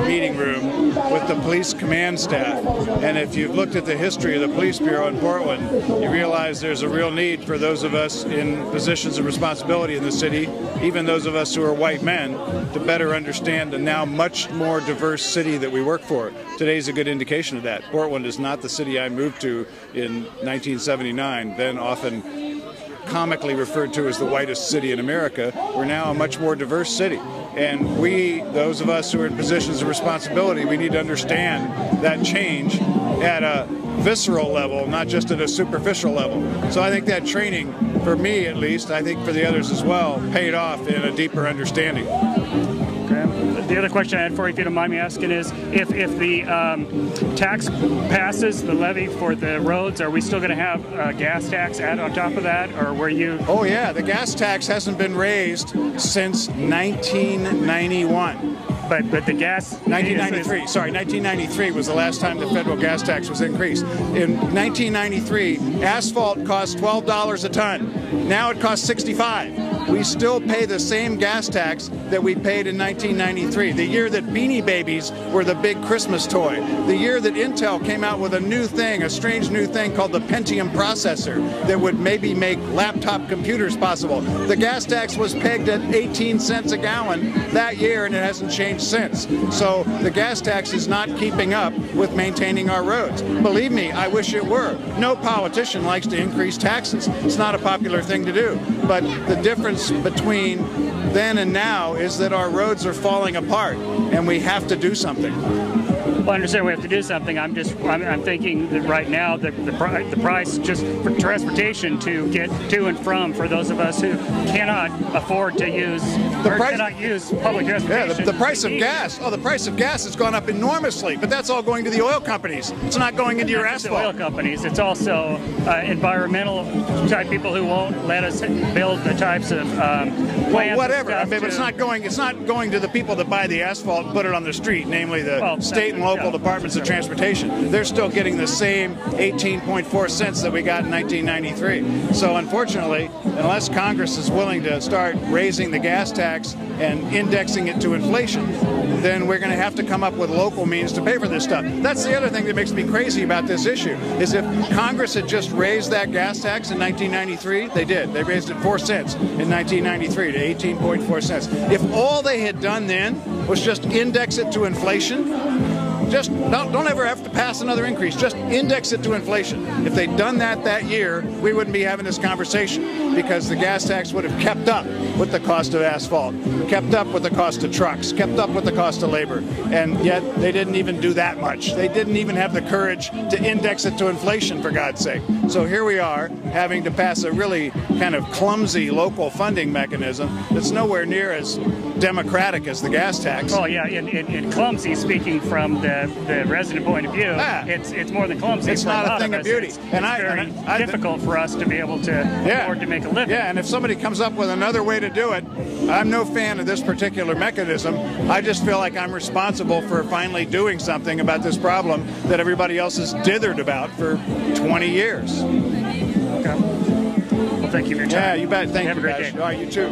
Meeting room with the police command staff, and if you've looked at the history of the police bureau in Portland, you realize there's a real need for those of us in positions of responsibility in the city, even those of us who are white men, to better understand the now much more diverse city that we work for. Today's a good indication of that. Portland is not the city I moved to in 1979, then often comically referred to as the whitest city in America. We're now a much more diverse city. And we, those of us who are in positions of responsibility, we need to understand that change at a visceral level, not just at a superficial level. So I think that training, for me at least, I think for the others as well, paid off in a deeper understanding. The other question I had for you, if you don't mind me asking, is if the tax passes, the levy for the roads, are we still going to have a gas tax added on top of that, or were you? Oh yeah, the gas tax hasn't been raised since 1991. But the gas... 1993, sorry, 1993 was the last time the federal gas tax was increased. In 1993, asphalt cost $12 a ton. Now it costs $65. We still pay the same gas tax that we paid in 1993, the year that Beanie Babies were the big Christmas toy, the year that Intel came out with a new thing, a strange new thing called the Pentium processor that would maybe make laptop computers possible. The gas tax was pegged at 18 cents a gallon that year, and it hasn't changed since. So the gas tax is not keeping up with maintaining our roads. Believe me, I wish it were. No politician likes to increase taxes. It's not a popular thing to do. But the difference between then and now is that our roads are falling apart, and we have to do something. Well, I understand we have to do something. I'm thinking that right now the price just for transportation to get to and from for those of us who cannot afford to use cannot use public transportation. Yeah, the price of gas. Oh, the price of gas has gone up enormously, but that's all going to the oil companies. It's not going into your asphalt. The oil companies. It's also environmental type people who won't let us build the types of well, whatever. I mean, but it's not going to the people that buy the asphalt and put it on the street, namely the state and local departments of transportation. They're still getting the same 18.4 cents that we got in 1993. So unfortunately, unless Congress is willing to start raising the gas tax and indexing it to inflation, then we're going to have to come up with local means to pay for this stuff. That's the other thing that makes me crazy about this issue, is if Congress had just raised that gas tax in 1993, they did. They raised it 4 cents in 1993 to 18.4 cents. If all they had done then was just index it to inflation, just don't ever have to pass another increase. Just index it to inflation. If they'd done that year, we wouldn't be having this conversation, because the gas tax would have kept up with the cost of asphalt, kept up with the cost of trucks, kept up with the cost of labor. And yet they didn't even do that much. They didn't even have the courage to index it to inflation, for God's sake. So here we are, having to pass a really kind of clumsy local funding mechanism that's nowhere near as democratic as the gas tax. Oh yeah, in clumsy, speaking from the resident point of view, it's more than clumsy. It's not a thing of beauty. It's very difficult for us to be able to afford to make a living. Yeah, and if somebody comes up with another way to do it, I'm no fan of this particular mechanism. I just feel like I'm responsible for finally doing something about this problem that everybody else has dithered about for 20 years. Okay. Well, thank you for your time. Yeah, you bet. Thank you. Have a great day. All right, you too.